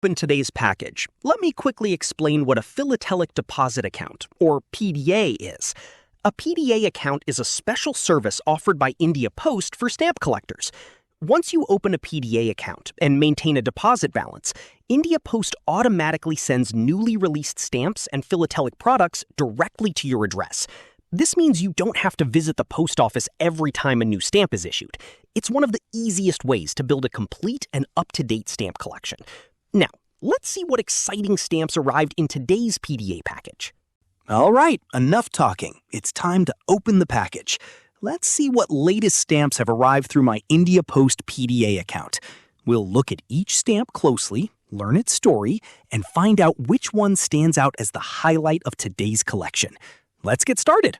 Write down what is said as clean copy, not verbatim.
open today's package, let me quickly explain what a Philatelic Deposit Account, or PDA, is. A PDA account is a special service offered by India Post for stamp collectors. Once you open a PDA account and maintain a deposit balance, India Post automatically sends newly released stamps and philatelic products directly to your address. This means you don't have to visit the post office every time a new stamp is issued. It's one of the easiest ways to build a complete and up-to-date stamp collection. Now, let's see what exciting stamps arrived in today's PDA package. All right, enough talking. It's time to open the package. Let's see what latest stamps have arrived through my India Post PDA account. We'll look at each stamp closely, learn its story, and find out which one stands out as the highlight of today's collection. Let's get started.